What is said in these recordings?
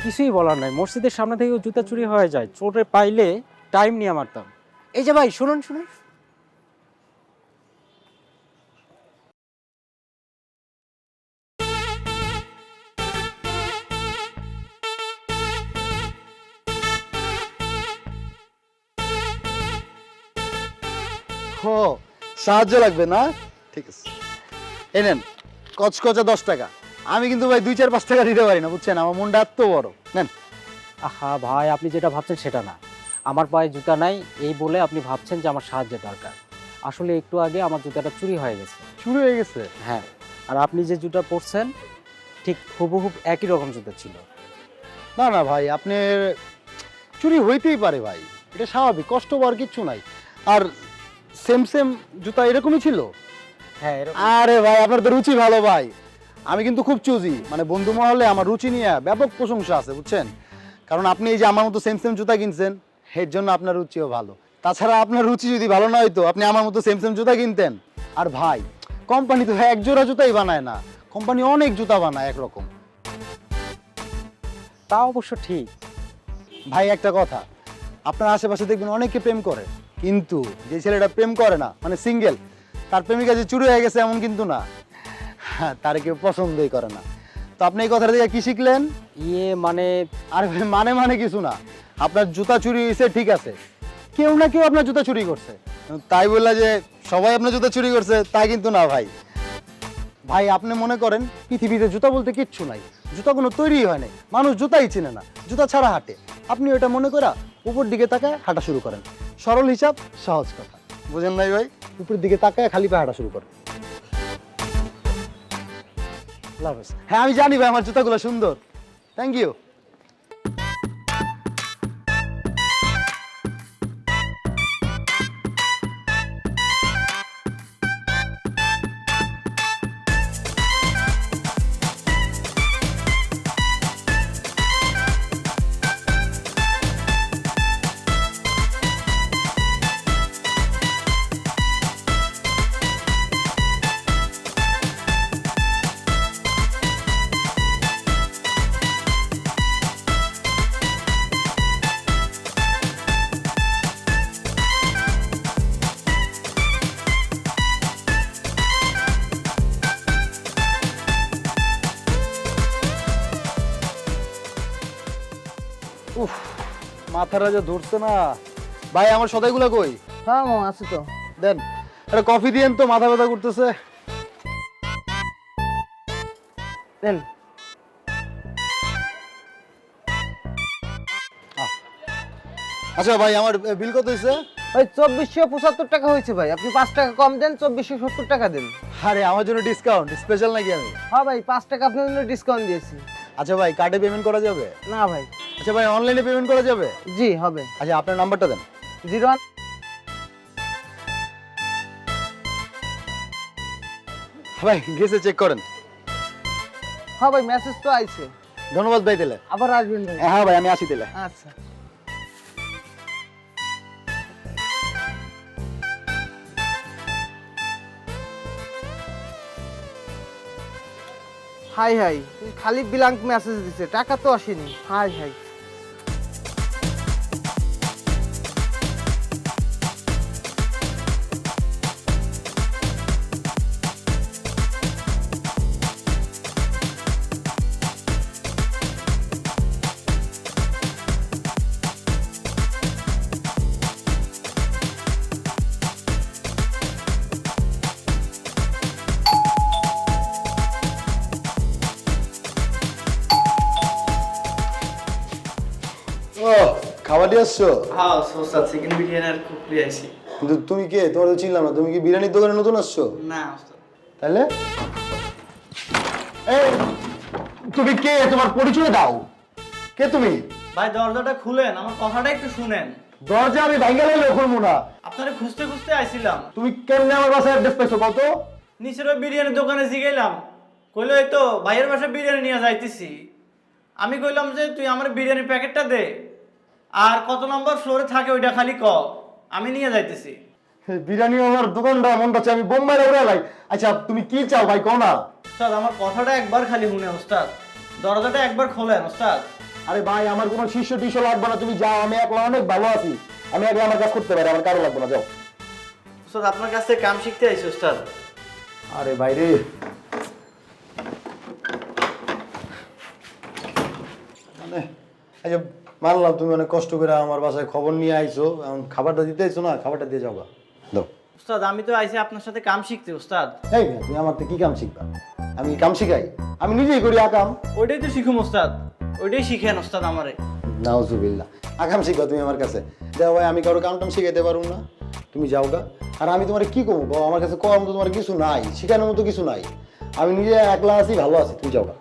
কিছুই বলার নাই, মসজিদের সামনে থেকে জুতা চুরি হয়ে যায়, চোরে পাইলে টাইম নিয়ে মারতাম। এই যে ভাই শুনুন শুনুন, ও, সাহায্য লাগবে না? ঠিক আছে, এই নেন কচকচা 10 টাকা। আমি কিন্তু ভাই 2-4-5 টাকা দিতে পারি না, বুঝছেন? আমার মনটা এত বড়। নেন। আহা ভাই, আপনি যেটা ভাবছেন সেটা না। আমার পায়ে জুতা নাই এই বলে আপনি ভাবছেন যে আমার সাহায্যের দরকার। আসলে একটু আগে আমার জুতাটা চুরি হয়ে গেছে। শুরু হয়ে গেছে? হ্যাঁ, আর আপনি যে জুতা পরছেন ঠিক হুবহু একই রকম জুতা ছিল। না না ভাই, আপনার চুরি হইতেই পারে ভাই, এটা স্বাভাবিক, কষ্ট পাওয়ার কিচ্ছু নাই। আর সেম সেম জুতা এরকমই ছিল? হ্যাঁ এরকম। আরে ভাই, আপনার তো রুচি ভালো ভাই। আমি কিন্তু খুব চুজি, মানে বন্ধু মহলে আমার রুচি নিয়ে ব্যাপক প্রশংসা আছে, বুঝছেন? কারণ আপনি এই যে আমার মতো সেম সেম জুতা কিনছেন, এর জন্য আপনার রুচিও ভালো। তাছাড়া আপনার রুচি যদি ভালো না হইতো, আপনি আমার মতো সেম সেম জুতা কিনতেন? আর ভাই, কোম্পানি তো এক জোড়া জুতাই বানায় না, কোম্পানি অনেক জুতা বানায় একরকম। তা অবশ্য ঠিক। ভাই একটা কথা, আপনার আশেপাশে দেখবেন অনেকে প্রেম করে, কিন্তু যে ছেলেটা প্রেম করে না, মানে সিঙ্গেল, তার প্রেমিকা যে চুরি হয়ে গেছে এমন কিন্তু না। হ্যাঁ, তার কেউ পছন্দই করে না। তো আপনি এই কথাটা থেকে কি শিখলেন? মানে আর ভাই, মানে কিছু না। আপনার জুতা চুরি হয়েছে ঠিক আছে, কেউ না কেউ আপনার জুতা চুরি করছে, তাই বললা যে সবাই আপনার জুতা চুরি করছে তাই কিন্তু না ভাই। ভাই আপনি মনে করেন পৃথিবীতে জুতা বলতে কিচ্ছু নাই, জুতা কোনো তৈরি হয় নাই, মানুষ জুতাই চিনে না, জুতা ছাড়া হাঁটে। আপনি ওটা মনে করা উপর দিকে তাকায় হাঁটা শুরু করেন। সরল হিসাব, সহজ কথা, বুঝেন নাই ভাই? উপরের দিকে তাকায় খালি পায়ে হাঁটা শুরু করেন। লাভ আছে। হ্যাঁ আমি জানি ভাই, আমার জুতাগুলো সুন্দর। Thank you. উফ, মাথাটা যে ধরছে না ভাই। আমার সদাইগুলো কই? হ্যাঁ মামা আছে তো। দেন একটা কফি দিয়েন তো, মাথা ব্যথা করতেছে। দেন। আচ্ছা ভাই, আমার বিল কত হয়েছে? ভাই 2475 টাকা হয়েছে ভাই, আপনি 5 টাকা কম দেন, 2470 টাকা দেন। আরে আমার জন্য ডিসকাউন্ট স্পেশাল নাকি আমি? হ্যাঁ ভাই 5 টাকা আপনার জন্য ডিসকাউন্ট দিয়েছি। আচ্ছা ভাই, কার্ডে পেমেন্ট করা যাবে? না ভাই। আচ্ছা ভাই, অনলাইনে পেমেন্ট করা যাবে? জি হবে। আচ্ছা আপনার নাম্বারটা দেন। 01। ভাই গেছে, চেক করেন। হ্যাঁ ভাই মেসেজ তো আইছে। ধন্যবাদ ভাই দিলে। আবার আসবেন ভাই। হ্যাঁ ভাই, আমি আসি দিলে। আচ্ছা। হাই হাই, খালি ব্ল্যাঙ্ক মেসেজ দিছে, টাকা তো আসেনি। High high. ও, খাবার দিয়ে আসছো? হ্যাঁ সোসা চিকেন বিরিয়ানি আর কুকরি আইছি। কিন্তু তুমি কে? তোমার তো চিনলাম না। তুমি কি বিরিয়ানির দোকানে নতুন আসছো? না ওস্তাদ। তাহলে এই, তুমি কে? তোমার পরিচয় দাও। কে তুমি? ভাই দরজাটা খুলেন, আমার কথাটা একটু শুনেন। দরজা আমি ভাঙ্গা লাইলে খুলবো না। আপনারে খুঁজতে খুঁজতে আইছিলাম। তুমি কেমনে আমার বাসায় অ্যাড্রেস পাইছো কত? নিচের ওই বিরিয়ানির দোকানে জিগাইলাম, কইলো এই তো ভাইয়ের বাসায় বিরিয়ানি নিয়ে যাইতেছি। আমি কইলাম যে তুই আমার বিরিয়ানির প্যাকেটটা দে, আর কত নম্বর ফ্লোরে থাকে ওইটা খালি ক, আমি নিয়ে যাইতেছি। বিরিয়ানি আমার দোকানটা মনটা চাই, আমি বোম্বাই উড়ে লাই। আচ্ছা তুমি কি চাও ভাই, কও না। ওস্তাদ আমার কথাটা একবার খালি শুনে ওস্তাদ, দরজাটা একবার খোলেন ওস্তাদ। আরে ভাই আমার কোনো শিষ্য টিষ্য লাগবে না, তুমি যাও, আমি একলা অনেক ভালো আছি, আমি একলা আমার কাজ করতে পারি, আমার কারো লাগবে না, যাও। উস্তাদ আপনার কাছ থেকে কাম শিখতে আইছি উস্তাদ। আরে ভাই রে, মানে এই যে মানলাম তুমি অনেক কষ্ট করে আমার বাসায় খবর নিয়ে আইছো, এখন খাবারটা দিতে আইছো না, খাবারটা দিয়ে যাও গা। দাও। উস্তাদ আমি তো আইছি আপনার সাথে কাম শিখতে উস্তাদ। এই মেয়ে, তুমি আমার থেকে কি কাম শিখবা? আমি কি কাম শিখাই? আমি নিজেই করি আকাম। ওইটাই তো শিখুম উস্তাদ, ওইটাই শিখেন উস্তাদ আমারে। নাউজুবিল্লাহ, আকাম শিখবা তুমি আমার কাছে? দেখো ভাই, আমি কারো কাম টাম শিখাইতে পারবো না, তুমি যাও গা। আর আমি তোমার কি করবো বাবা, আমার কাছে কম তো তোমার কিছু নাই, শিখানোর মতো কিছু নাই, আমি নিজে একলা আছি, ভালো আছি, তুমি যাও গা।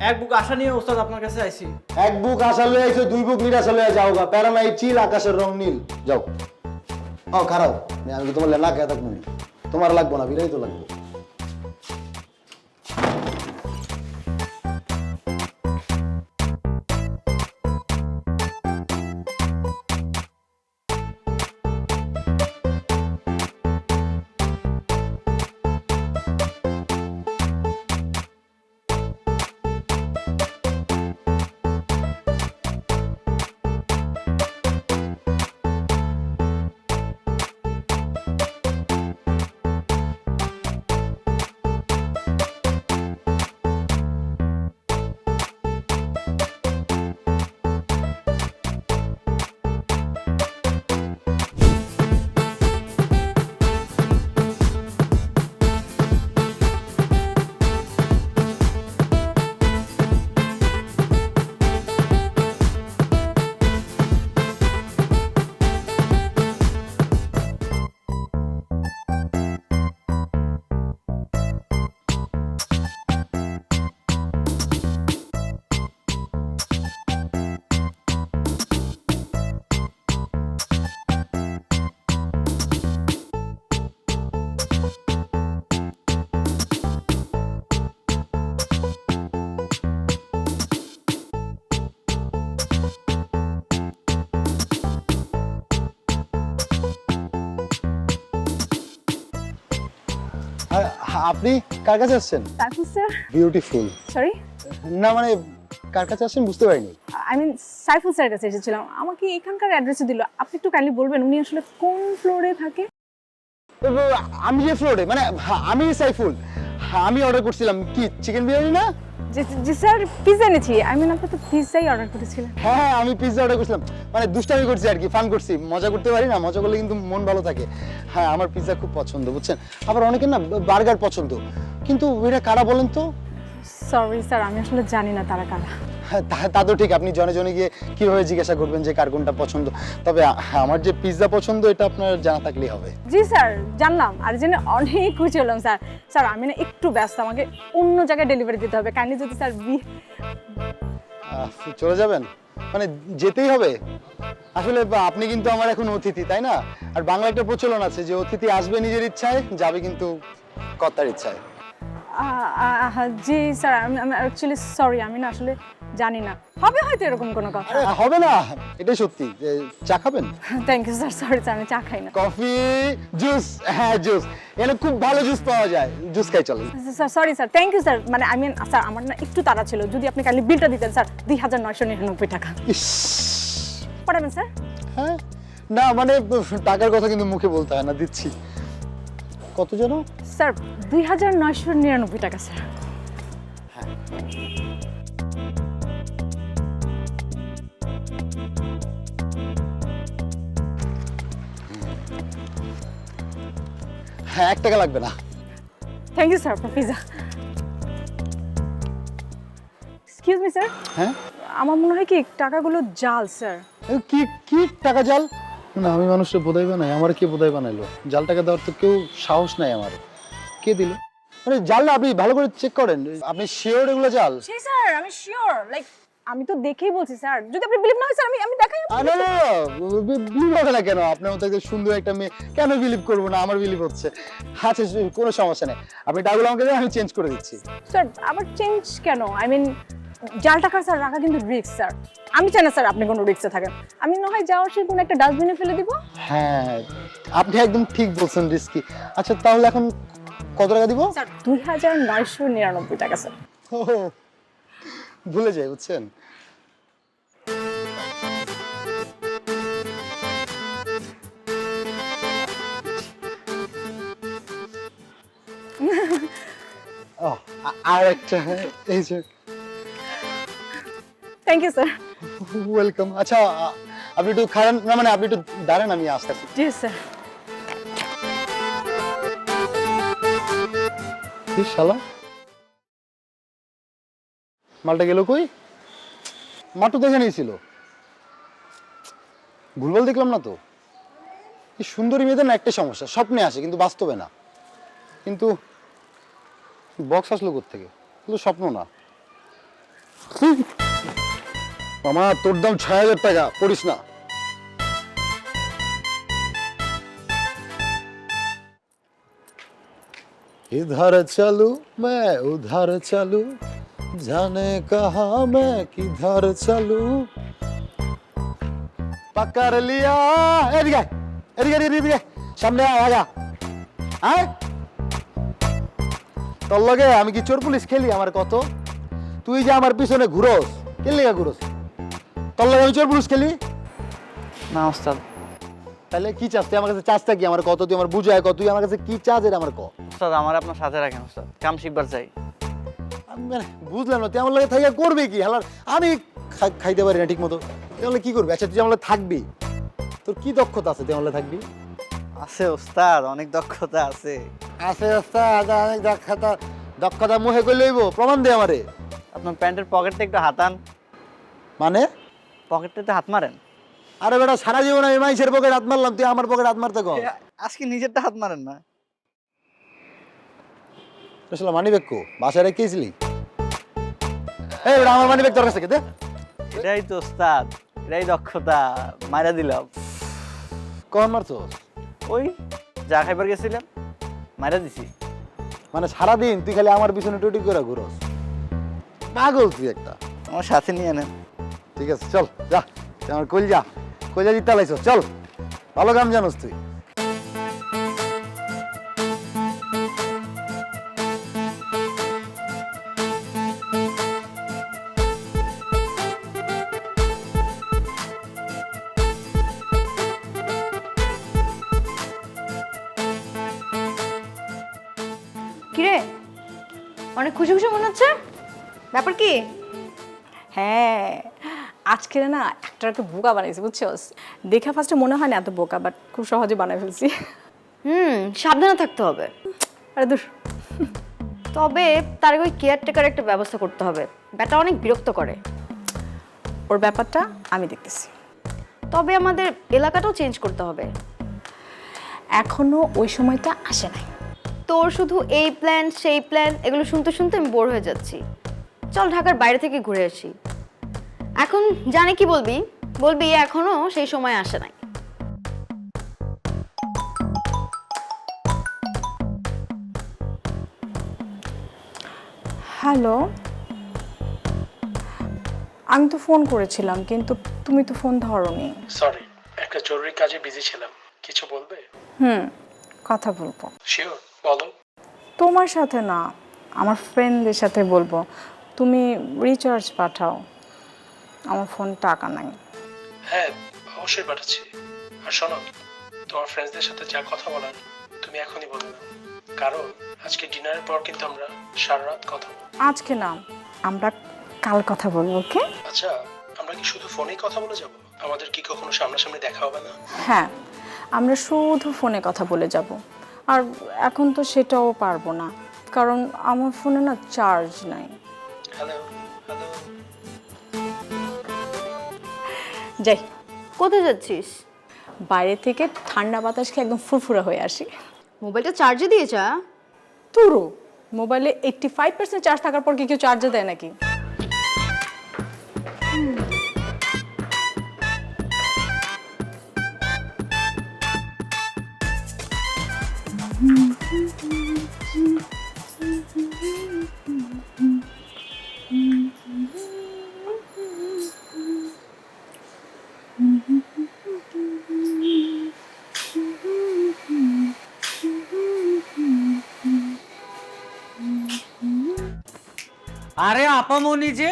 এক বুক আশা নিয়ে উস্তাদ আপনার কাছে আইছি। এক বুক আশা লয়ে আইছো, দুই বুক নিরাশা লয়ে যাও গা, প্যারা নাই চিল, আকাশের রং নীল, যাও। ও খারাপ, আমি কি তোমার লেনা খেয়ে থাকবো? তোমার লাগবো না, বিরাই তো লাগবে। আপনি কার কাছে আসছেন? তারপর স্যার বিউটিফুল। সরি না মানে কার কাছে আসছেন বুঝতে পারিনি। আই মিন সাইফুল স্যারের কাছে এসেছিলাম, আমাকে এখানকার অ্যাড্রেসে দিল। আপনি একটু কাইন্ডলি বলবেন উনি আসলে কোন ফ্লোরে থাকে? আমি যে ফ্লোরে, মানে আমি সাইফুল, আমি অর্ডার করছিলাম কি চিকেন বিরিয়ানি না? জি স্যার, পিৎজা এনেছি। আই মিন আপনি তো পিৎজাই অর্ডার করেছিলেন। হ্যাঁ হ্যাঁ, আমি পিৎজা অর্ডার করছিলাম, মানে দুষ্টামি করছি আর কি, ফান করছি, মজা করতে পারি না, মজা করলে কিন্তু মন ভালো থাকে। হ্যাঁ আমার পিৎজা খুব পছন্দ, বুঝছেন, আবার অনেকের না বার্গার পছন্দ, কিন্তু এটা কারা বলেন তো? সরি স্যার, আমি আসলে জানি না তারা কারা। হ্যাঁ তা তো ঠিক, আপনি জনে জনে গিয়ে কীভাবে জিজ্ঞাসা করবেন যে কার কোনটা পছন্দ? তবে আমার যে পিৎজা পছন্দ এটা আপনার জানা থাকলেই হবে। জি স্যার জানলাম, আর জেনে অনেক খুশি হলাম স্যার। স্যার আমি না একটু ব্যস্ত, আমাকে অন্য জায়গায় ডেলিভারি দিতে হবে, কাইন্ডলি যদি স্যার চলে যাবেন? মানে যেতেই হবে? আসলে আপনি কিন্তু আমার এখন অতিথি, তাই না? আর বাংলা একটা প্রচলন আছে যে অতিথি আসবে নিজের ইচ্ছায়, যাবে কিন্তু কর্তার ইচ্ছায়। জি স্যার, আমি অ্যাকচুয়ালি সরি, আমি না আসলে জানি না, হবে হয়তো এরকম কোনো কথা। আরে হবে না, এটাই সত্যি। যে চা খাবেন? Thank you sir, sorry sir আমি চা খাই না। Coffee, juice? হ্যাঁ জুস, এখানে খুব ভালো জুস পাওয়া যায়, জুস খাই চলেন। Sir sorry sir, thank you sir. মানে আমি স্যার আমার না একটু তাড়া ছিল, যদি আপনি কাইন্ডলি বিলটা দিতেন স্যার। 2999 টাকা ইস, পাঠাবেন স্যার? হ্যাঁ না মানে টাকার কথা কিন্তু মুখে বলতে হয় না, দিচ্ছি। কত যেন? স্যার 2999 টাকা স্যার। হ্যাঁ 1 টাকা লাগবে না। থ্যাংক ইউ স্যার, আপনার পিজা। এক্সকিউজ মি স্যার, হ্যাঁ আমার মনে হয় কি টাকাগুলো জাল স্যার। কি কি টাকা জাল? না আমি মানুষটা বোধাই বানাই, আমার কে বোধাই বানাইলো? জাল টাকা দেওয়ার তো কেউ সাহস নাই আমার। কে দিল? মানে জাল না, আপনি ভালো করে চেক করেন, আপনি শিওর এগুলো জাল? জি স্যার আমি শিওর, লাইক আমি তো দেখেই বলছি স্যার, যদি আপনি বিলিভ না হয় স্যার আমি দেখাই। না না বিলিভ হবে না কেন? আপনার মতো একটা সুন্দর একটা মেয়ে, কেন বিলিভ করবো না? আমার বিলিভ হচ্ছে। আচ্ছা কোনো সমস্যা নেই, আপনি টাকাগুলো আমাকে দেন, আমি চেঞ্জ করে দিচ্ছি। স্যার আবার চেঞ্জ কেন? আই মিন জাল টাকা স্যার রাখা কিন্তু রিস্ক স্যার, আমি চাই না স্যার আপনি কোনো রিস্কে থাকেন। আমি না হয় যাওয়ার সময় কোনো একটা ডাস্টবিনে ফেলে দিব। হ্যাঁ আপনি একদম ঠিক বলছেন, রিস্কি। আচ্ছা তাহলে এখন কত টাকা দিব? স্যার 2999 টাকা স্যার। ও ভুলে যাই, বুঝছেন। আর একটা এই যে থ্যাংক ইউ স্যার। ওয়েলকাম। আচ্ছা আপনি একটু খান না, মানে আপনি একটু দাঁড়ান, আমি আসতেছি। জি স্যার। কি শালা, মালটা গেল কই? মাত্র দেখে নিয়েছিল, ভুলভাল দেখলাম না তো? এই সুন্দরী মেয়েদের না একটা সমস্যা, স্বপ্নে আসে কিন্তু বাস্তবে না। কিন্তু বক্স আসলো কোত্থেকে? কিন্তু স্বপ্ন না। মামা তোর দাম ৬,০০০ টাকা, পড়িস না। इधर चलूं मैं उधर चलूं जाने कहा मैं किधर चलूं पकड़ लिया এদিকে এদিকে এদিকে সামনে আয় আয় তোর লগে আমি কি চোর পুলিশ খেলি? আমার কত তুই যে আমার পিছনে ঘুরোস, কে লেগে ঘুরোস? তোর লগে আমি চোর পুলিশ খেলি না ওস্তাদ। তাহলে কি চাস তুই আমার কাছে? চাষটা কি আমার কত? তুই আমার বুঝায় কত? তুই আমার কাছে কি চাস এটা আমার ক। ওস্তাদ আমার আপনার সাথে রাখেন ওস্তাদ, কাম শিখবার চাই। আমি মানে বুঝলাম না তুই আমার লগে থাইকা করবি কি? হালার আমি খাইতে পারি না ঠিক মতো, তাহলে কি করবি? আচ্ছা তুই আমার লগে থাকবি, তোর কি দক্ষতা আছে তুই আমার লগে থাকবি? আছে ওস্তাদ, অনেক দক্ষতা আছে। আছে ওস্তাদ অনেক দক্ষতা। দক্ষতা মুখে কই লইব? প্রমাণ দে আমারে। আপনার প্যান্টের পকেটটা একটু হাতান। মানে? পকেটটাতে হাত মারেন। আরে বেটা সারা জীবন আমি মাইসের পকেট হাত মারলাম, তুই আমার পকেট হাত মারতে কর। আজকে নিজেরটা হাত মারেন না। আসলে মানি ব্যাগ কো বাসায় রেখেছিলি? এই বেটা আমার মানি ব্যাগ তোর কাছে দে। এটাই তো ওস্তাদ, এটাই দক্ষতা। মাইরা দিলাম। কখন মারছস? ওই যা খাইবার গেছিলাম, মাইরা দিছি। মানে সারাদিন তুই খালি আমার পিছনে টুটি করে ঘুরোস, পাগল তুই একটা। আমার সাথে নিয়ে নেন। ঠিক আছে চল যা, তুই আমার কলজা কলজা জিতে লাইছ, চল ভালো কাম জানোস তুই। কিরে, অনেক খুশি খুশি মনে হচ্ছে, ব্যাপার কি? হ্যাঁ, আজকে না একটা বোকা বানাইছি বুঝছস। দেখে ফার্স্টে মনে হয় না এত বোকা, বাট খুব সহজে বানাই ফেলছি। সাবধানে থাকতে হবে। আরে দূর। তবে তার ওই কেয়ারটেকার একটা ব্যবস্থা করতে হবে, ব্যাটা অনেক বিরক্ত করে। ওর ব্যাপারটা আমি দেখতেছি। তবে আমাদের এলাকাটাও চেঞ্জ করতে হবে। এখনো ওই সময়টা আসে নাই। তোর শুধু এই প্ল্যান সেই প্ল্যান এগুলো শুনতে শুনতে আমি বোর হয়ে যাচ্ছি। চল ঢাকার বাইরে থেকে ঘুরে আসি। এখন জানি কি বলবি, বলবি এখনো সেই সময় আসে নাই। হ্যালো, আমি তো ফোন করেছিলাম কিন্তু তুমি তো ফোন ধরোনি। সরি, একটা জরুরি কাজে বিজি ছিলাম। কিছু বলবে? কথা বলবো। শিওর, বলো। তোমার সাথে না, আমার ফ্রেন্ডদের সাথে বলবো। তুমি রিচার্জ পাঠাও, আমার ফোন টাকা নাই। হ্যাঁ অবশ্যই পাঠাচ্ছি। আর শোনো, তোমার ফ্রেন্ডসদের সাথে যা কথা বলার তুমি এখনই বলে নাও, কারণ আজকে ডিনারের পর কিন্তু আমরা সারা রাত কথা বলবো। আজকে না, আমরা কাল কথা বলবো, ওকে? আচ্ছা, আমরা কি শুধু ফোনেই কথা বলে যাব? আমাদের কি কখনো সামনাসামনি দেখা হবে না? হ্যাঁ, আমরা শুধু ফোনে কথা বলে যাব। আর এখন তো সেটাও পারবো না, কারণ আমার ফোনে না চার্জ নাই। Hello hello. যাই, কোথায় যাচ্ছিস? বাইরে থেকে ঠান্ডা বাতাস খেয়ে একদম ফুরফুরা হয়ে আসি। মোবাইলটা চার্জে দিয়ে যা। তুরো মোবাইলে 85% চার্জ থাকার পর কি কেউ চার্জে দেয় নাকি? আরে আপামনি যে,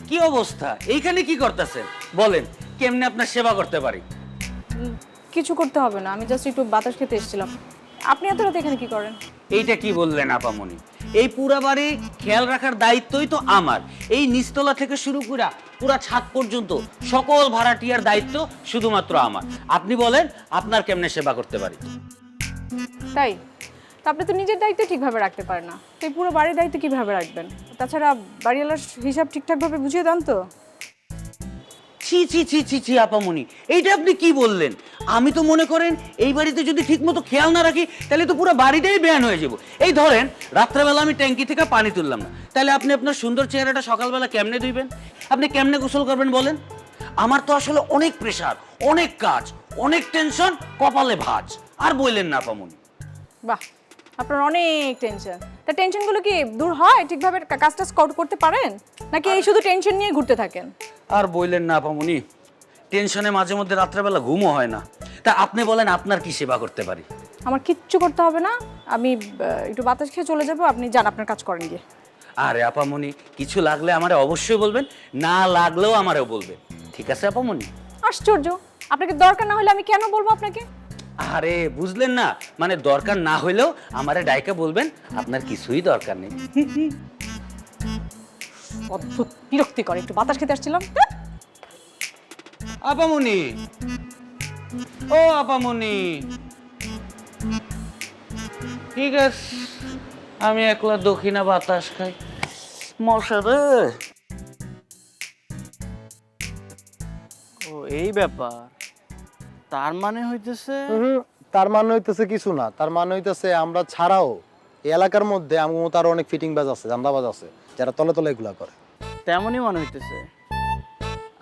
কি অবস্থা? এইখানে কি করতেছেন বলেন, কেমনে আপনার সেবা করতে পারি? কিছু করতে হবে না, আমি জাস্ট একটু বাতাস খেতে এসেছিলাম। আপনি এত রাতে এখানে কি করেন? এইটা কি বললেন আপামনি? এই পুরা বাড়ি খেয়াল রাখার দায়িত্বই তো আমার। এই নিচতলা থেকে শুরু করে পুরা ছাদ পর্যন্ত সকল ভাড়াটিয়ার দায়িত্ব শুধুমাত্র আমার। আপনি বলেন আপনার কেমনে সেবা করতে পারি? তাই তা আপনি তো নিজের দায়িত্ব ঠিকভাবে রাখতে পারেন না, তো এই পুরো বাড়ির দায়িত্ব কিভাবে রাখবেন? তাছাড়া বাড়িওয়ালার হিসাব ঠিকঠাকভাবে বুঝিয়ে দেন তো। ছি ছি ছি ছি ছি আপামনি, এইটা আপনি কি বললেন? আমি তো মনে করেন এই বাড়িতে যদি ঠিকমতো খেয়াল না রাখি তাহলে তো পুরো বাড়িটাই বেয়ান হয়ে যাব। এই ধরেন রাত্রেবেলা আমি ট্যাঙ্কি থেকে পানি তুললাম না, তাহলে আপনি আপনার সুন্দর চেহারাটা সকালবেলা কেমনে ধুইবেন? আপনি কেমনে গোসল করবেন বলেন? আমার তো আসলে অনেক প্রেশার, অনেক কাজ, অনেক টেনশন, কপালে ভাঁজ। আর বললেন না আপামনি। বাহ, আপনার অনেক টেনশন। তা টেনশনগুলো কি দূর হয়? ঠিকভাবে কাজটা স্কাউট করতে পারেন নাকি এই শুধু টেনশন নিয়ে ঘুরতে থাকেন? আর বললেন না আপামনি, টেনশনে মাঝে মধ্যে রাত্রেবেলা ঘুমও হয় না। তা আপনি বলেন আপনার কি সেবা করতে পারি? আমার কিচ্ছু করতে হবে না, আমি একটু বাতাস খেয়ে চলে যাবো, আপনি যান আপনার কাজ করেন গিয়ে। আরে আপামনি, কিছু লাগলে আমারে অবশ্যই বলবেন, না লাগলেও আমারেও বলবেন, ঠিক আছে আপামনি? আশ্চর্য, আপনাকে দরকার না হলে আমি কেন বলবো আপনাকে? আরে বুঝলেন না, মানে দরকার না হইলেও আমারে ডাইকা বলবেন আপনার কিছুই দরকার নেই। অদ্ভুত বিরক্তি করে, একটু বাতাস খেতে আসছিলাম। আপামনি, ও আপামনি, ঠিক আছে আমি একলা দক্ষিণা বাতাস খাই। মশা রে। ও এই ব্যাপার, তার মানে হইতেছে তার মানে হইতেছে কিছু না, তার মানে হইতেছে আমরা ছাড়াও এই এলাকার মধ্যে আমার মতো আরো অনেক ফিটিং বাজ আছে, জান্দাবাজ আছে, যারা তলে তলে এগুলা করে। তেমনই মনে হইতেছে।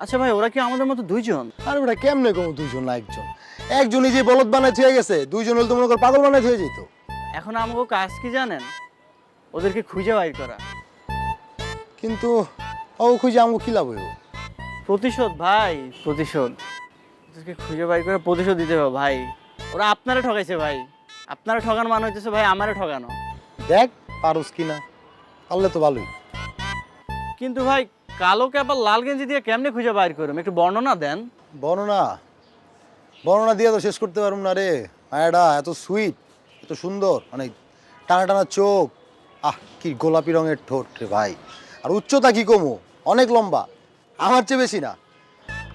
আচ্ছা ভাই, ওরা কি আমাদের মতো দুইজন? আর ওটা কেমনে কম দুইজন না একজন? একজনই যে বলদ বানায় হয়ে গেছে, দুইজন হলে তো মনে কর পাগল বানায় হয়ে যেত। এখন আমাকে কাজ কি জানেন? ওদেরকে খুঁজে বাইর করা। কিন্তু ও খুঁজে আমাকে কি লাভ হইব? প্রতিশোধ ভাই, প্রতিশোধ। ওদেরকে খুঁজে বাইর করে প্রতিশোধ দিতে হবে ভাই। ওরা আপনারা ঠকাইছে ভাই, আপনারা ঠকানো মানে হইতেছে ভাই আমারে ঠকানো। দেখ পারুস কিনা, পারলে তো ভালোই। কিন্তু ভাই কালো ক্যাপ আর লাল গেঞ্জি দিয়ে কেমনে খুঁজে বাইর করুম, একটু বর্ণনা দেন। বর্ণনা বর্ণনা দিয়ে তো শেষ করতে পারুম না রে। মায়াটা এত সুইট, এত সুন্দর, মানে টানা টানা চোখ, আহ কি গোলাপি রঙের ঠোঁট রে ভাই। আর উচ্চতা কি কমো, অনেক লম্বা, আমার চেয়ে বেশি না।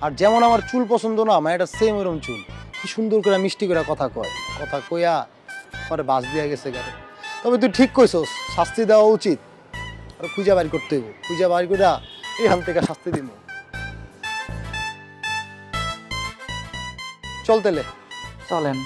আর যেমন আমার চুল পছন্দ না, মায়াটা সেম এরকম চুল। কি সুন্দর করে মিষ্টি করে কথা কয়, কথা কইয়া পরে বাস দিয়া গেছে গাড়ি। তবে তুই ঠিক কইছস, শাস্তি দেওয়া উচিত। আর খুঁজা বাইর করতে হইব, খুঁজা বাইর করে এখান থেকে শাস্তি দিব। চল তেলে চলেন।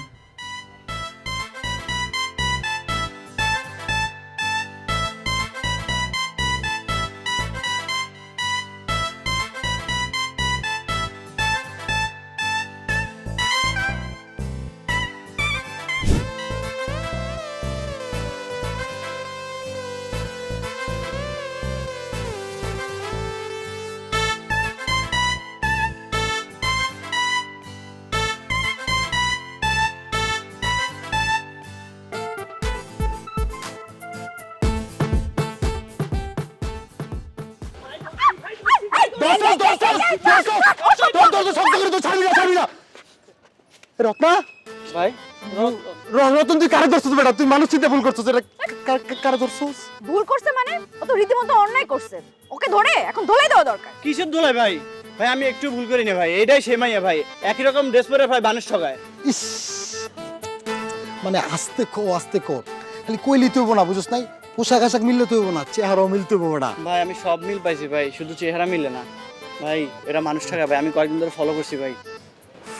রত্না, ভাই রতন তুই কারে ধরছিস বেটা? তুই মানুষ চিন্তা ভুল করছিস, এটা কারে ধরছিস? ভুল করছে মানে? ও তো রীতিমতো অন্যায় করছে, ওকে ধরে এখন ধোলাই দেওয়া দরকার। কিসের দোলাই ভাই? ভাই আমি একটু ভুল করিনি ভাই, এটাই সেমাইয়া ভাই, একই রকম ড্রেস পরে ভাই মানুষ ঠকায়। ইস, মানে আস্তে আস্তে কর, খালি কইলি তুইব না, বুঝছ নাই? পোশাক আশাক মিললে তুইব না, চেহারাও মিলতে হইব বেটা। ভাই আমি সব মিল পাইছি ভাই, শুধু চেহারা মিলে না ভাই, এটা মানুষ ঠকায় ভাই। আমি কয়েকদিন ধরে ফলো করছি ভাই।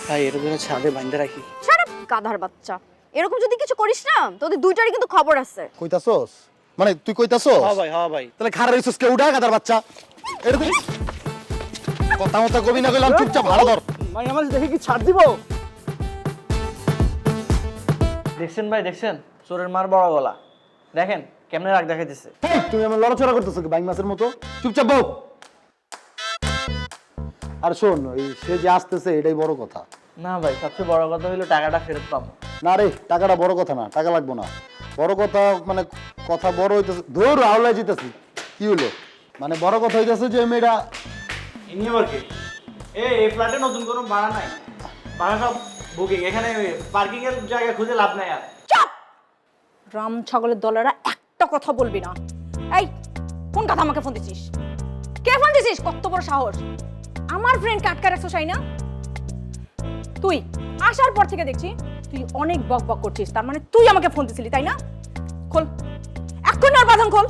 ভাই এটা ধরে ছাদে বাঁধতে রাখি। সারা গাধার বাচ্চা, এরকম যদি কিছু করিস না তোদের দুইটারই কিন্তু খবর আছে। কইতাছস? মানে তুই কইতাছস? হ্যাঁ ভাই, হ্যাঁ ভাই। তাহলে খারাপ হইছস কে? উঠা গাদার বাচ্চা, এটা তুই কথা মতো কবি না, কইলাম চুপচাপ ভাড়া ধর। ভাই আমার দেখে কি ছাড় দিব? দেখছেন ভাই, দেখছেন চোরের মার বড় গলা, দেখেন কেমনে রাগ দেখাইতেছে। হেই, তুমি আমার লড়াচড়া করতেছো কি বাইং মাছের মতো? চুপচাপ বউ। আর শোন, ওই সে যে আসতেছে এটাই বড় কথা না ভাই, সবচেয়ে বড় কথা হলো টাকাটা ফেরত পাবো। না রে। টাকাটা বড় কথা না, টাকা লাগবো না। বড় কথা মানে কথা বড় হইতেছে, ধর আওলাই যেতেছি। কি হলো? মানে বড় কথা হইতেছে যে মেয়েটা ইনি আবার কি? এই ফ্ল্যাটে নতুন কোনো ভাড়া নাই, ভাড়া সব বুকিং। এখানে পার্কিং এর জায়গা খুঁজে লাভ নাই আর। রাম ছাগলের দলেরা একটা কথা বলবি না। এই কোন কথা আমাকে ফোন দিছিস? কে ফোন দিছিস? কত বড় সাহস! আমার ফ্রেন্ডকে আটকা রাখছো না? তুই আসার পর থেকে দেখছি তুই অনেক বক বক করছিস, তার মানে তুই আমাকে ফোন দিছিলি তাই না? খোল এখন ওর বাঁধন খোল।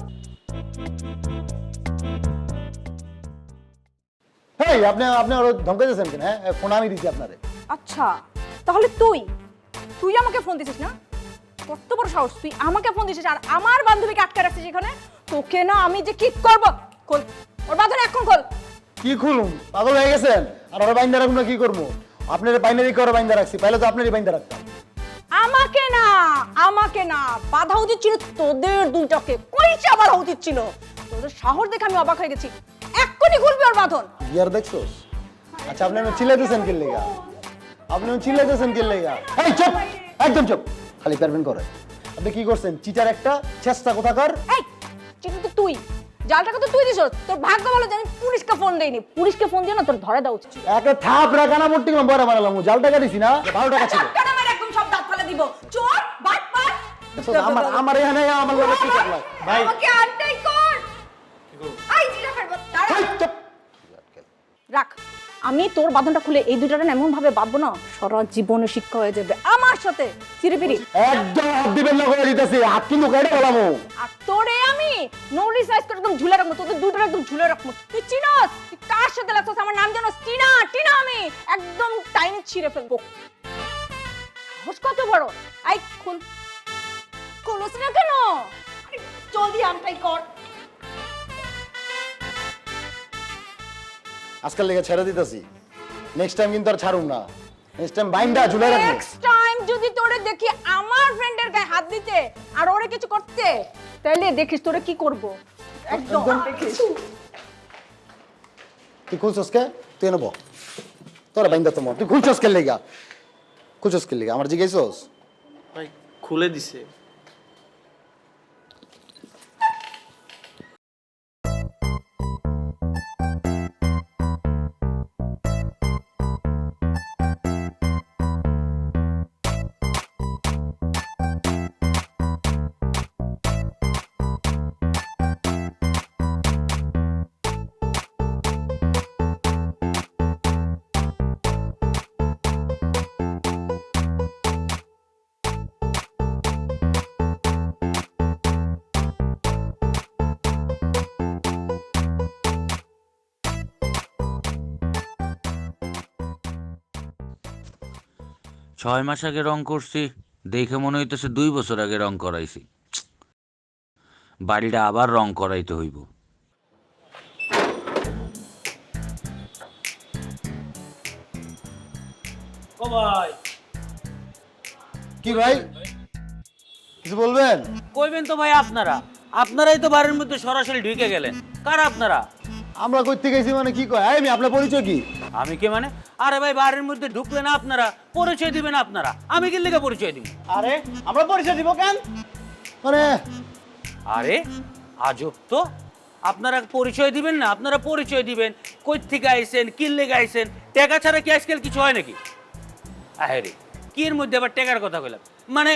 হেই, আপনি আপনি ওর ধমকে দিয়েছেন কেন? হ্যাঁ, ফোন আমি দিছি আপনারে। আচ্ছা তাহলে তুই তুই আমাকে ফোন দিছিস না? কত বড় সাহস, তুই আমাকে ফোন দিছিস আর আমার বান্ধবীকে আটকা রাখছিস এখানে? তোকে না আমি যে কি করব। খোল ওর বাঁধন এখন খোল। কি খুলুম, পাগল হয়ে গেছেন? আর ওরা বাইন্দা রাখুন না, কি করবো? আপনার বাইনারি করে বাইন্দা রাখছি, পাইলে তো আপনারই বাইন্দা রাখতাম। আমাকে না বাধা উচিত ছিল তোদের দুইটাকে। কইটা বাধা উচিত ছিল। তোদের সাহস দেখে আমি অবাক হয়ে গেছি। এক্ষুনি খুলবি ওর বাঁধন। ইয়ার দেখছোস? আচ্ছা, আপনি আমি চিল্লাইতেছেন কি লেগা? আপনি চিল্লাইতেছেন কি লেগা? এই চুপ, একদম চুপ, খালি পারবেন করে। আপনি কি করছেন? চিটার একটা চেষ্টা কোথাকার। এই চিঠি তো তুই, জালটাকে তো তুই দিছস। তোর ভাগ্য ভালো যে আমি পুলিশকে ফোন দেইনি। পুলিশকে ফোন দিয়ে না তোর ধরে দেওয়া উচিত ছিল। একটা থাপ রাখানা মোট্টি কম বড় বানালাম, জাল টাকা দিছি না, 12 টাকা ছিল। টাকা আমার একদম সব দাঁত ফেলে দিব। চোর বাটপার। আমার এখানে আমার লগে কি করলা? ভাই আমাকে আনটাই কর। আই জিরা ফেরব। এই চুপ। রাখ, আমি তোর বাঁধনটা খুলে এই দুইটারে এমন ভাবে বাঁধবো না সারা জীবনে শিক্ষা হয়ে যাবে আমার সাথে চিরিপিরি। একদম হাত দিবেন না করে দিতেছি, হাত কিন্তু কেটে গেলামো। আর তোরে আমি নো রিসাইজ করে একদম ঝুলে রাখবো, তোদের দুটোরে একদম ঝুলে রাখবো। তুই চিনস? তুই কার সাথে লাগছস? আমার নাম জানোস? টিনা। টিনা আমি একদম টাইনি ছিঁড়ে ফেলবো। সাহস কত বড়! আই খুল। খুলছ না কেন? আরে জলদি আনটাই কর। আজকাল লেগে ছেড়ে দিতেছি, নেক্সট টাইম কিন্তু আর ছাড়ুম না। নেক্সট টাইম বাইন্দা ঝুলে রাখবো। নেক্সট টাইম যদি তোরে দেখি আমার ফ্রেন্ডের গায়ে হাত দিতে আর ওরে কিছু করতে, তাহলে দেখিস তোরে কি করব। একদম দেখিস। তুই খুলছস কে? তুই নেব তোরা বাইন্দা তোমার, তুই খুলছস কে লেগা? খুলছস কে লেগা? আমার জিজ্ঞাসস? ভাই খুলে দিছে। ছয় মাস আগে রং করছি, দেখে মনে হইতেছে 2 বছর আগে রং করাইছি। বাড়িটা আবার রং করাইতে হইব। ও ভাই কি ভাই, কিছু বলবেন? কইবেন তো ভাই, আপনারাই তো বাড়ির মধ্যে সরাসরি ঢুকে গেলেন। কারা আপনারা? আমরা কইতে গেছি মানে কি কয়? আমি আপনার পরিচয় কি? আমি কে মানে? আরে ভাই, বাড়ির মধ্যে ঢুকলেন আপনারা, পরিচয় দিবেন আপনারা। আমি কি লেগে পরিচয় দিব? আরে আমরা পরিচয় দিব কেন? মানে আরে আজব তো, আপনারা পরিচয় দিবেন না? আপনারা পরিচয় দিবেন, কই থেকে আইছেন, কি লেগে আইছেন। টাকা ছাড়া কি আজকাল কিছু হয় নাকি? আরে কি এর মধ্যে আবার টাকার কথা কইলাম? মানে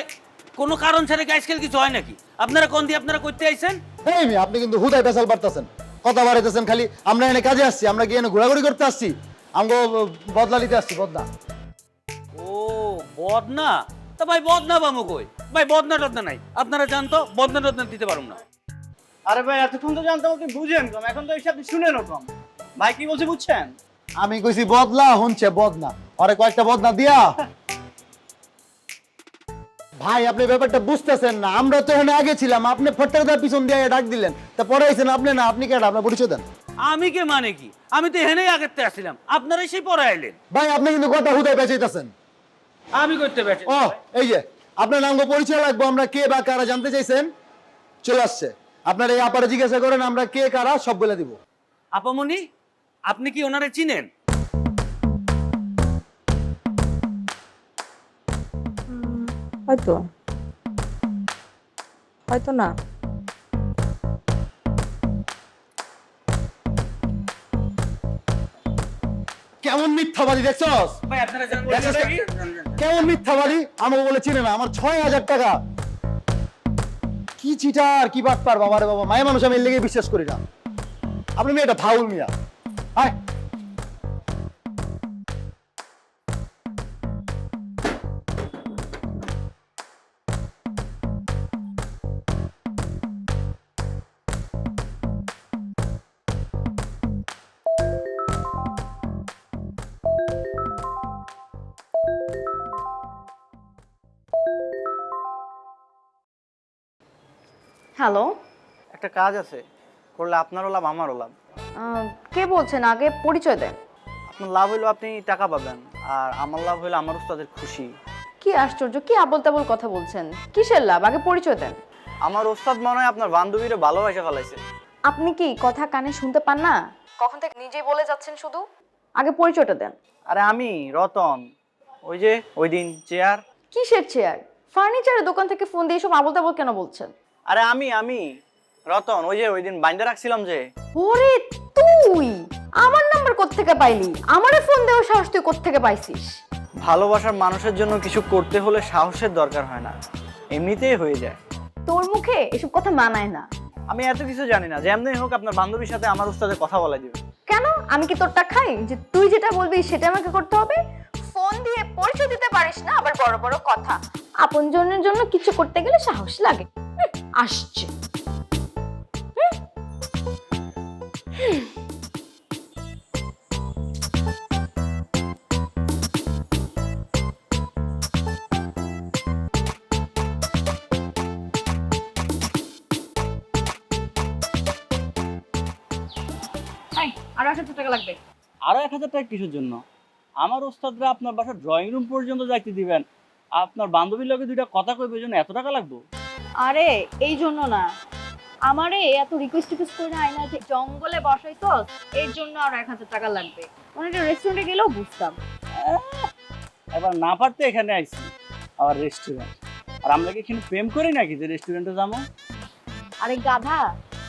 কোনো কারণ ছাড়া কি আজকাল কিছু হয় নাকি? আপনারা কোন দিয়ে আপনারা কইতে আইছেন? এই মেয়ে, আপনি কিন্তু হুদায় পেশাল পারতেছেন, কথা বাড়াইতেছেন খালি। আমরা এনে কাজে আসছি, আমরা কি এনে ঘোরাঘুরি করতে আসছি? আমগো বদলা নিতে আসছি, বদলা। ও বদনা? তা ভাই বদনা বামু কই? ভাই বদনা টদনা নাই, আপনারা জান তো, বদনা টদনা দিতে পারুম না। আরে ভাই এতক্ষণ তো জানতাম আপনি বুঝেন কম, এখন তো এইসব শুনেন কম। ভাই কি বলছে বুঝছেন? আমি কইছি বদলা, হচ্ছে বদনা। আরে কয়েকটা বদনা দিয়া। ভাই আপনি ব্যাপারটা বুঝতেছেন না, আমরা তো এখানে আগে ছিলাম, আপনি ফট্টার পিছন দিয়ে ডাক দিলেন, তা পরে আইছেন আপনি না। আপনি কেডা? আপনার পরিচয় দেন। আমি কে মানে কি? আমি তো এখানেই আগেতে আসছিলাম, আপনারাই সেই পরে আইলেন। ভাই আপনি কিন্তু কথা হুদায় বেঁচাইতেছেন। আমি করতে পারছি। ও এই যে আপনার নাম পরিচয় লাগবো, আমরা কে বা কারা জানতে চাইছেন, চলে আসছে। আপনার এই আপারে জিজ্ঞাসা করেন, আমরা কে কারা সব বলে দিব। আপামনি, আপনি কি ওনারে চিনেন? হয়তো হয়তো না। কেমন মিথ্যাবাদী দেখছস? ভাই আপনারা জানেন কেমন মিথ্যাবাদী? আমাকে বলে চিনে না। আমার ৬,০০০ টাকা কি চিটার কি বাটপার, বাবারে বাবা, মায়ের মানুষ আমি এর লেগে বিশ্বাস করি না। আপনি মেয়েটা ফাউল মিয়া। আয় হ্যালো, একটা কাজ আছে, করলে আপনারও লাভ আমারও লাভ। কে বলছেন? আগে পরিচয় দেন। আপনার লাভ হইলো আপনি টাকা পাবেন, আর আমার লাভ হইলো আমার উস্তাদের খুশি। কি আশ্চর্য, কি আবল তাবল কথা বলছেন? কিসের লাভ? আগে পরিচয় দেন। আমার ওস্তাদ মনে হয় আপনার বান্ধবীরে ভালোবাসা ফেলাইছে। আপনি কি কথা কানে শুনতে পান না? কখন থেকে নিজেই বলে যাচ্ছেন শুধু। আগে পরিচয়টা দেন। আরে আমি রতন, ওই যে ওই দিন চেয়ার। কিসের চেয়ার? ফার্নিচারের দোকান থেকে ফোন দিয়ে সব আবল তাবল কেন বলছেন? আরে আমি রতন, ওই যে ওই দিন বাইন্দা রাখছিলাম যে। ওরে তুই আমার নাম্বার কোত্থেকে পাইলি? আমারে ফোন দেওয়ার সাহস তুই কোত্থেকে পাইছিস? ভালোবাসার মানুষের জন্য কিছু করতে হলে সাহসের দরকার হয় না, এমনিতেই হয়ে যায়। তোর মুখে এসব কথা মানায় না। আমি এত কিছু জানি না, যেমনি হোক আপনার বান্ধবীর সাথে আমার উস্তাদের কথা বলা দিবে। কেন? আমি কি তোরটা খাই যে তুই যেটা বলবি সেটা আমাকে করতে হবে? ফোন দিয়ে পরিচয় দিতে পারিস না, আবার বড় বড় কথা। আপনজনের জন্য কিছু করতে গেলে সাহস লাগে। আসছে। আর 1,000 টাকা লাগবে। আরো 1,000 টাকা কিসের জন্য? আমার ওস্তাদরা আপনার বাসার ড্রয়িং রুম পর্যন্ত যাইতে দিবেন, আপনার বান্ধবীর লগে দুইটা কথা কইবে জন্য এত টাকা লাগবে? আরে এই জন্য না, আমারে এত রিকোয়েস্ট করে আয়না যে জঙ্গলে বসাইতো, এর জন্য আর 1,000 টাকা লাগবে। অনেকটা রেস্টুরেন্টে গেলেও বুঝতাম। এবার না পারতে এখানে আইছি, আবার রেস্টুরেন্ট। আর আমরা কি এখানে প্রেম করি নাকি যে রেস্টুরেন্টে যাবো? আরে গাধা,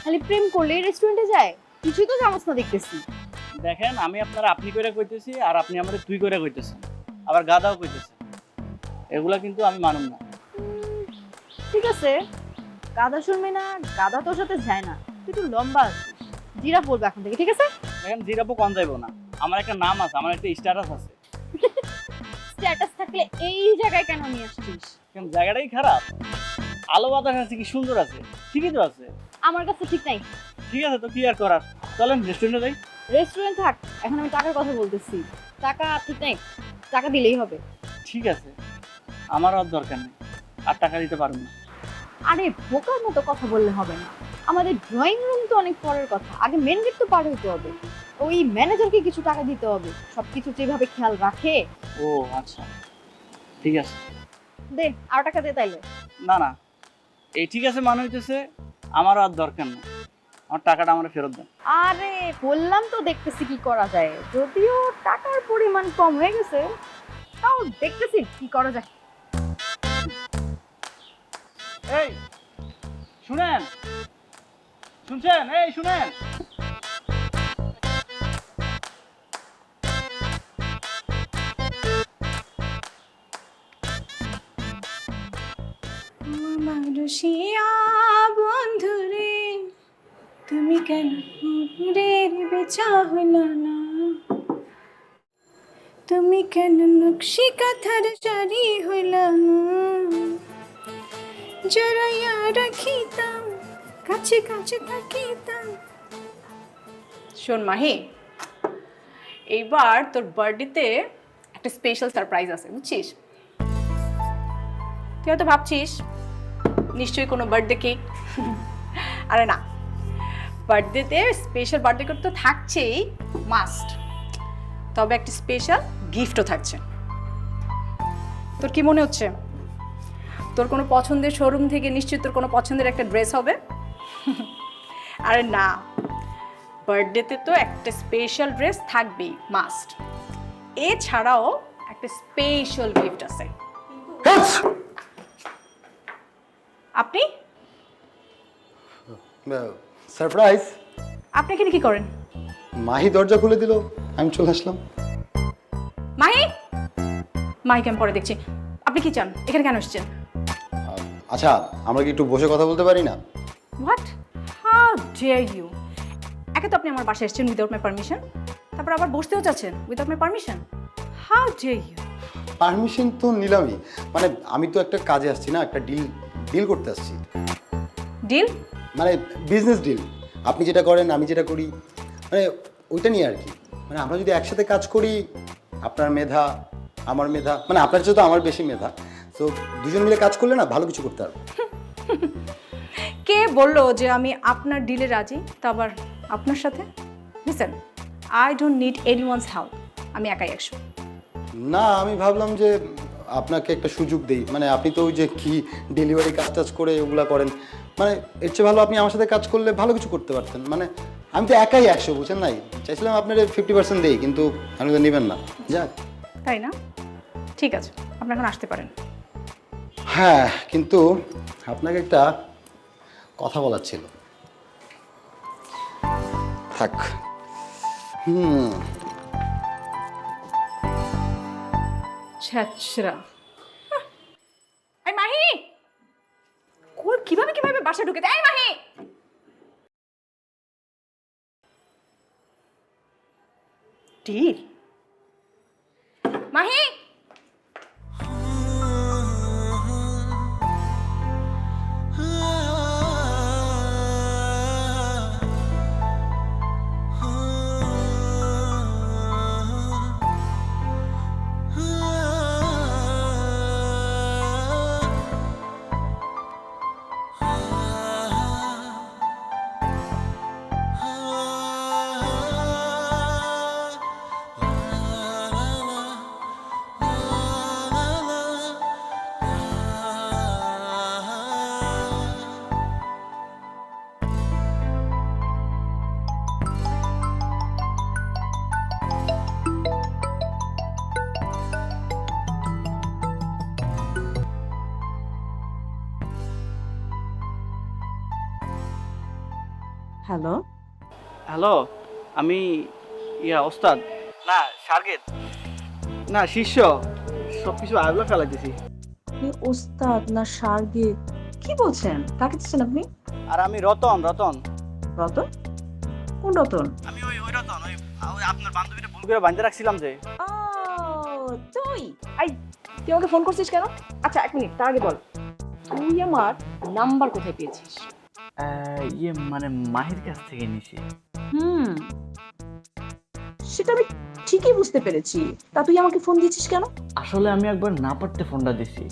খালি প্রেম করলেই রেস্টুরেন্টে যায়? কিছুই তো জানোস না দেখতেছি। দেখেন, আমি আপনারা আপনি করে কইতেছি, আর আপনি আমাদের তুই করে কইতেছেন, আবার গাদাও কইতেছেন। এগুলা কিন্তু আমি মানুম না। ঠিক আছে, গাধা শুনবি না, গাধা তোর সাথে যায় না। তুই একটু লম্বা আছিস, জিরাফ বলবো এখন থেকে, ঠিক আছে? দেখেন, জিরাপও কম যাইবো না। আমার একটা নাম আছে, আমার একটা স্ট্যাটাস আছে। স্ট্যাটাস থাকলে এই জায়গায় কেন নিয়ে আসছিস? কেন, জায়গাটাই খারাপ? আলো বাতাস আছে, কি সুন্দর আছে, ঠিকই তো আছে। আমার কাছে ঠিক নাই। ঠিক আছে, তো কি আর করার, চলেন রেস্টুরেন্টে যাই। রেস্টুরেন্ট থাক, এখন আমি টাকার কথা বলতেছি। টাকা ঠিক নাই, টাকা দিলেই হবে। ঠিক আছে, আমার আর দরকার নেই, আর টাকা দিতে পারবো না। আরে বোকার মতো কথা বললে হবে না, আমাদের ড্রয়িং রুম তো অনেক পরের কথা, আগে মেন গেট তো পার হইতে হবে। ওই ম্যানেজারকে কিছু টাকা দিতে হবে, সবকিছু যেভাবে খেয়াল রাখে। ও আচ্ছা, ঠিক আছে। দে, আর টাকা দে তাইলে। না না, এই ঠিক আছে মানে হইতেছে, আমার আর দরকার নেই, আমার টাকাটা আমার ফেরত দেন। আরে বললাম তো দেখতেছি কি করা যায়, যদিও টাকার পরিমাণ কম হয়ে গেছে, তাও দেখতেছি কি করা যায়। এই শুনেন, শুনছেন? এই শুনেন, মানুষিয়া বন্ধুরে তুমি কেন রে বেচা হইল না, তুমি কেন নকশি কাঁথার শাড়ি হইল না, জড়াইয়া রাখিতাম কাছে কাছে থাকিতাম। শোন মাহি, এইবার তোর বার্থডেতে একটা স্পেশাল সারপ্রাইজ আছে, বুঝছিস? তুই হয়তো ভাবছিস নিশ্চয়ই কোনো বার্থডে কেক। আরে না, বার্থডেতে স্পেশাল বার্থডে কেক তো থাকছেই, মাস্ট। তবে একটা স্পেশাল গিফটও থাকছে। তোর কি মনে হচ্ছে? তোর কোনো পছন্দের শোরুম থেকে নিশ্চয়ই তোর কোনো পছন্দের একটা ড্রেস হবে। আরে না, বার্থডেতে তো একটা স্পেশাল ড্রেস থাকবেই, মাস্ট। এছাড়াও একটা স্পেশাল গিফট আছে। আপনি সারপ্রাইজ? আপনি এখানে কি করেন? মাহি দরজা খুলে দিল, আমি চলে আসলাম। মাহি, মাহিকে আমি পরে দেখছি। আপনি কি চান? এখানে কেন এসেছেন? আচ্ছা, আমরা কি একটু বসে কথা বলতে পারি না? What, how dare you! একে তো আপনি আমার বাসায় এসেছেন উইদাউট মাই পারমিশন, তারপর আবার বসতেও চাচ্ছেন without my permission. How dare you! Permission তো নিলামই, মানে আমি তো একটা কাজে আসছি না, একটা ডিল করতে আসছি, ডিল? মানে বিজনেস ডিল। আপনি যেটা করেন আমি যেটা করি, মানে ওইটা নিয়ে আর কি। মানে আমরা যদি একসাথে কাজ করি, আপনার মেধা আমার মেধা, মানে আপনার চেয়ে তো আমার বেশি মেধা, তো দুজন মিলে কাজ করলে না ভালো কিছু করতে পারবো। কে বললো যে আমি আপনার ডিলে রাজি, তা আবার আপনার সাথে? Listen, I don't need anyone's help, আমি একাই 100। না, আমি ভাবলাম যে আপনাকে একটা সুযোগ দেই, মানে আপনি তো ওই যে কি ডেলিভারি কাজ টাজ করে ওগুলা করেন, মানে এর চেয়ে ভালো আপনি আমার সাথে কাজ করলে ভালো কিছু করতে পারতেন। মানে আমি তো একাই 100, বুঝছেন নাই? চাইছিলাম আপনার 50% দেই, কিন্তু আপনি তো নেবেন না। যাক, তাই না? ঠিক আছে, আপনি এখন আসতে পারেন। হ্যাঁ, কিন্তু আপনাকে একটা কথা বলার ছিল। থাক। ছ্যাচরা! এই মাহি, কোন কিভাবে কিভাবে বাসা ঢুকে দেয়? এই Mahi! Deal? Mahi! Hello, hello, আমি ওস্তাদ, না সার্গেত, না শিষ্য, সব কিছু আগুলো ফেলাইতেছি। ওস্তাদ না শার্গিত? কি বলছেন? কাকে দিচ্ছেন আপনি? আর আমি রতন। রতন? কোন রতন? আমি ওই রতন, ওই আপনার বান্ধবীটা ভুল করে বাঁধতে রাখছিলাম যে। ও তুই? আই, তুই আমাকে ফোন করছিস কেন? আচ্ছা 1 মিনিট, তার আগে বল, তুই আমার নাম্বার কোথায় পেয়েছিস? মানে মাহির কাছ থেকে নিছি। সেটা আমি ঠিকই বুঝতে পেরেছি, তা তুই আমাকে ফোন দিয়েছিস কেন? আসলে আমি একবার না পারতে ফোনটা দিছি,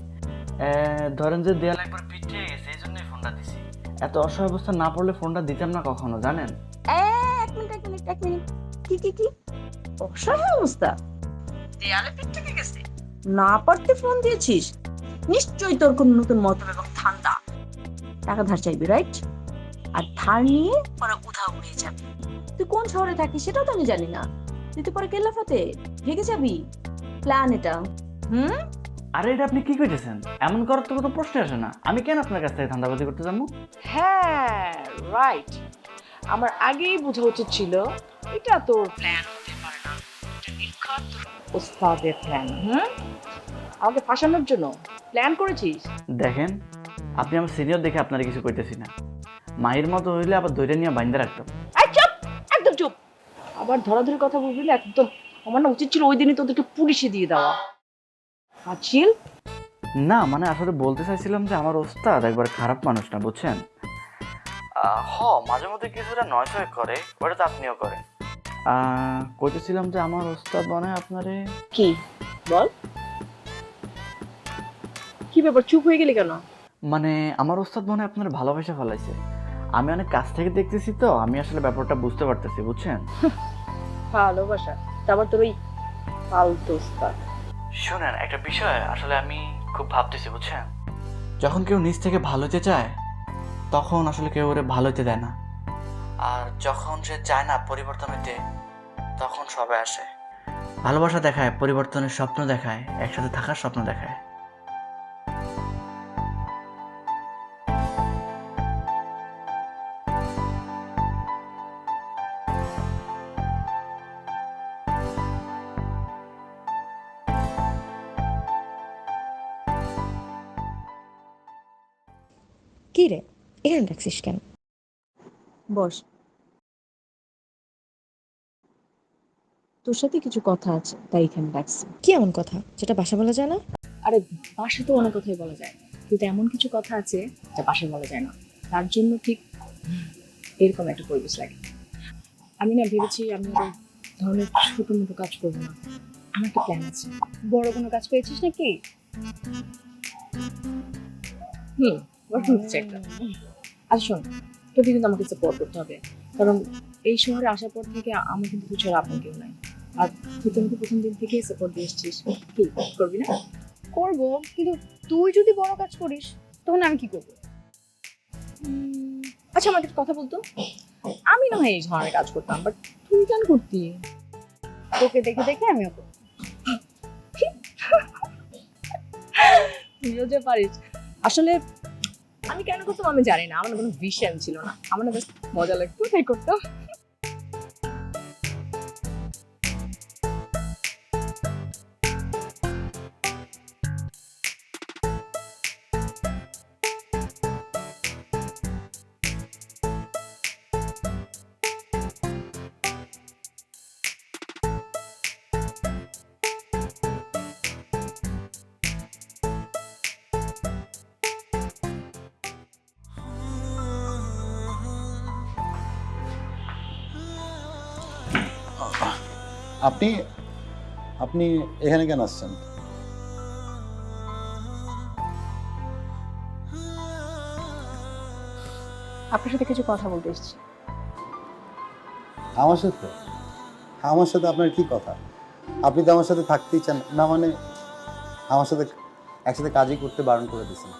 ধরেন যে দেয়াল একবার পিঠে গেছে, এই জন্যই ফোনটা দিছি। এত অসহায় অবস্থা না পড়লে ফোনটা দিতাম না কখনো, জানেন? 1 মিনিট, কি অসহায় অবস্থা? দেয়ালে পিঠ থেকে গেছে, না পারতে ফোন দিয়েছিস? নিশ্চয়ই তোর কোনো নতুন মতলব এবং ধান্দা। টাকা ধার চাইবি, রাইট? আর ধার নিয়ে পরে উধাও হয়ে যাবে। তুই কোন শহরে থাকিস সেটাও তো আমি জানি না। তুই তো পরে কেল্লাফাতে ভেগে যাবি। প্ল্যান এটা। আরে এটা আপনি কি কইতেছেন? এমন করার তো কোনো প্রশ্ন আসে না। আমি কেন আপনার কাছ থেকে ধান্দাবাজি করতে যাবো? হ্যাঁ, রাইট। আমার আগেই বোঝা উচিত ছিল এটা তোর প্ল্যান হতে পারে না, এটা নির্ঘাত ওস্তাদের প্ল্যান। আমাকে ফাঁসানোর জন্য প্ল্যান করেছিস? দেখেন, আপনি আমার সিনিয়র দেখে আপনারা কিছু কইতেছি না। মায়ের মতো হইলে আবার ধরে নিয়ে বাইন্দা রাখতাম। এই চুপ, একদম চুপ। আবার ধরাধরি কথা বলবি না একদম। আমার না উচিত ছিল ওই দিনই তোদেরকে পুলিশে দিয়ে দেওয়া। আছিল না, মানে আসলে বলতে চাইছিলাম যে আমার ওস্তাদ একবার খারাপ মানুষ না, বুঝছেন? মাঝে মধ্যে কিছুটা নয় করে, ওটা তো আপনিও করেন। কইতেছিলাম যে আমার ওস্তাদ মনে হয় আপনারে। কি বল, কি ব্যাপার, চুপ হয়ে গেলি কেন? মানে আমার ওস্তাদ মনে হয় আপনার ভালোবাসা ফেলাইছে। আমি অনেক কাছ থেকে দেখতেছি তো, আমি আসলে ব্যাপারটা বুঝতে পারতেছি, বুঝছেন? ভালোবাসা? তারপর তোর ওই ফালতু ওস্তাদ। শুনেন, একটা বিষয় আসলে আমি খুব ভাবতেছি, বুঝছেন? যখন কেউ নিজ থেকে ভালো হতে চায়, তখন আসলে কেউ ওরে ভালো হতে দেয় না। আর যখন সে চায় না পরিবর্তন হইতে, তখন সবাই আসে, ভালোবাসা দেখায়, পরিবর্তনের স্বপ্ন দেখায়, একসাথে থাকার স্বপ্ন দেখায়। কি রে, এখানে ডাকছিস কেন? বস, তোর সাথে কিছু কথা আছে তাই এখানে ডাকছি। কি এমন কথা যেটা বাসা বলা যায় না? আরে বাসা তো অনেক কথাই বলা যায়, কিন্তু এমন কিছু কথা আছে যা বাসায় বলা যায় না। তার জন্য ঠিক এরকম একটা পরিবেশ লাগে। আমি না ভেবেছি আমি ওই ধরনের ছোট মোটো কাজ করবো না। আমার একটা প্ল্যান আছে। বড় কোনো কাজ পেয়েছিস নাকি? বড় হচ্ছে একটা। আচ্ছা শোন, তোকে কিন্তু আমাকে সাপোর্ট করতে হবে, কারণ এই শহরে আসার পর থেকে আমার কিন্তু কিছু আপন কেউ নাই। আর তুই তো আমাকে প্রথম দিন থেকেই সাপোর্ট দিয়ে এসছিস, কি করবি না? করবো, কিন্তু তুই যদি বড় কাজ করিস তখন আমি কি করবো? আচ্ছা আমাকে একটা কথা বলতো, আমি না হয় এই ধরনের কাজ করতাম, বাট তুই কেন করতি? তোকে দেখে দেখে আমিও করবো। তুইও যে পারিস। আসলে আমি কেন করতাম আমি জানি না, আমার না কোনো ভিশন ছিল না, আমার না জাস্ট মজা লাগতো তাই করতাম। আপনি আপনি এখানে কেন আসছেন? আপনার সাথে কিছু কথা বলতে এসেছি। আমার সাথে? আমার সাথে আপনার কি কথা? আপনি তো আমার সাথে থাকতেই চান না, মানে আমার সাথে একসাথে কাজই করতে বারণ করে দিয়েছেন।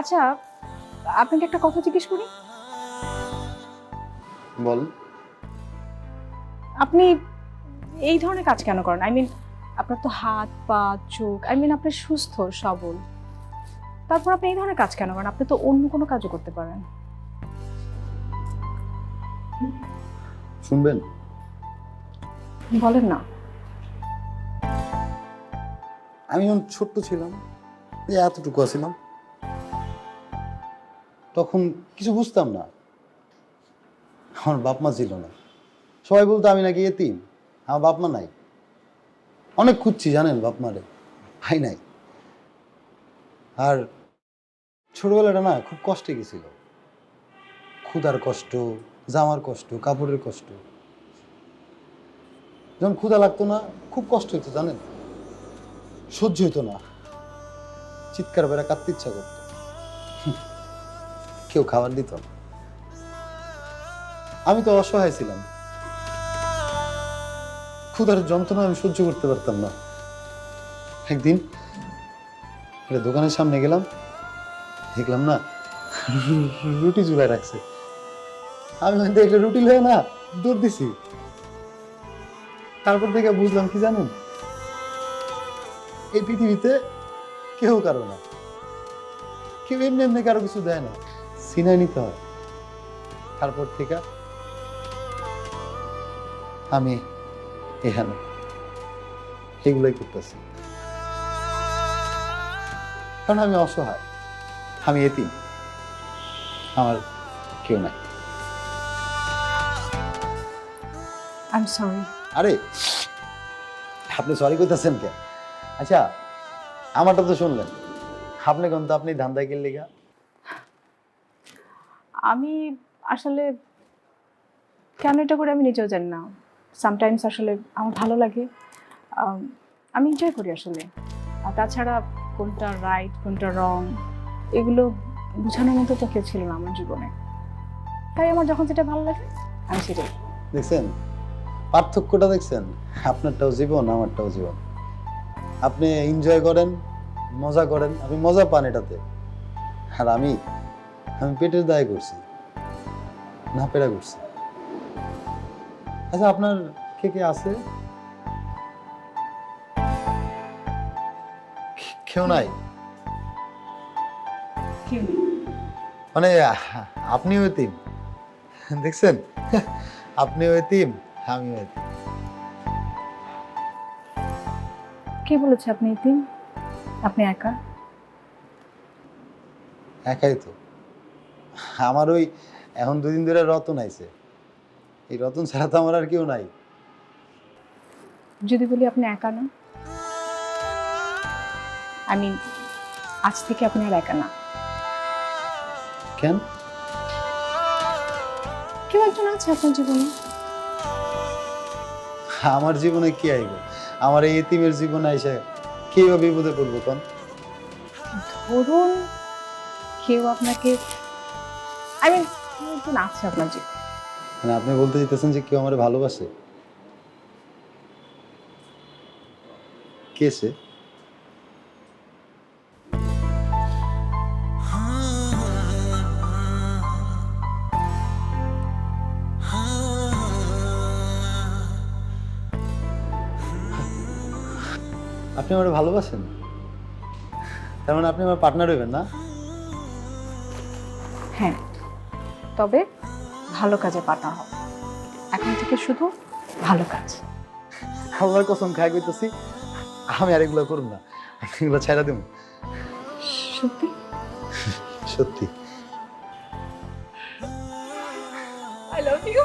আচ্ছা আপনাকে একটা কথা জিজ্ঞেস করি, বল। আপনি এই ধরনের কাজ কেন করেন? আই মিন আপনার তো হাত পা চোখ, আই মিন আপনি সুস্থ সবল, তারপর আপনি এই ধরনের কাজ কেন করেন? আপনি তো অন্য কোনো কাজও করতে পারেন। শুনবেন? বলেন না। আমি যখন ছোট্ট ছিলাম, এই এতটুকু ছিলাম, তখন কিছু বুঝতাম না। আমার বাপ মা ছিল না, সবাই বলতো আমি নাকি এতিম, আমার বাপ মা নাই। অনেক খুঁজছি জানেন বাপ মারে, ভাই নাই। আর ছোটবেলাটা না খুব কষ্টে গেছিল, ক্ষুধার কষ্ট, জামার কষ্ট, কাপড়ের কষ্ট। যখন ক্ষুধা লাগতো না খুব কষ্ট হতো জানেন, সহ্য হতো না, চিৎকার বেড়া কাঁদতে ইচ্ছা করতো, কেউ খাবার দিত না। আমি তো অসহায় ছিলাম, ক্ষুধার যন্ত্রণা আমি সহ্য করতে পারতাম না। একদিন একটা দোকানের সামনে গেলাম, দেখলাম না রুটি ঝুলায় রাখছে। আমি দেখলে রুটি লয়ে না দৌড় দিছি। তারপর থেকে বুঝলাম কি জানেন, এই পৃথিবীতে কেউ কারো না, কেউ এমনি এমনি কারো কিছু দেয় না, সিনাই নিতে হয়। তারপর থেকে আমি এখানে এগুলোই করতেছি, কারণ আমি অসহায়, আমি এতিম, আমার কেউ নাই। I am sorry. আরে আপনি সরি কইতেছেন কেন? আচ্ছা আমারটা তো শুনলেন, আপনি কোন তো আপনি ধান্দায় গেলে গা? আমি আসলে কেন এটা করে আমি নিজেও জানি না। সামটাইমস আসলে আমার ভালো লাগে, আমি এনজয় করি আসলে। আর তাছাড়া কোনটা রাইট কোনটা রং এগুলো বোঝানোর মতো তো কেউ ছিল না আমার জীবনে, তাই আমার যখন যেটা ভালো লাগে আমি সেটাই। দেখছেন পার্থক্যটা, দেখছেন? আপনারটাও জীবন, আমারটাও জীবন। আপনি এনজয় করেন, মজা করেন, আপনি মজা পান এটাতে। আর আমি পেটের দায় করছি, না পেরা করছি। আচ্ছা আপনার কে কে আছে? কেউ নাই? মানে আপনিও এতিম, দেখছেন? আপনিও এতিম, আমিও এতিম। কে বলেছে আপনি এতিম? আপনি একা। একাই তো। আমার ওই এখন 2 দিন ধরে রতন আইছে, এই রতন ছাড়া তো আমার আর কেউ নাই। যদি বলি আপনি একা না, আজ থেকে আপনি আর একা না, কেন? কেউ একজন আছে আপনার জীবনে। আমার জীবনে কি আইব? আমার এই এতিমের জীবনে আইসা কিভাবে বিপদে পড়বো কোন? ধরুন কেউ আপনাকে কেউ একজন আছে আপনার জীবনে। মানে আপনি বলতে চাইতেছেন যে কেউ আমার ভালোবাসে? কে সে? আপনি আমার ভালোবাসেন? তার মানে আপনি আমার পার্টনার হইবেন না? হ্যাঁ, তবে ভালো কাজে পাতা হবে। এখন থেকে শুধু ভালো কাজ। আমার কসম খাই কইতেছি, আমি আর এগুলো করব না, আপনি এগুলো ছেড়ে দেব। সত্যি? সত্যি। I love you.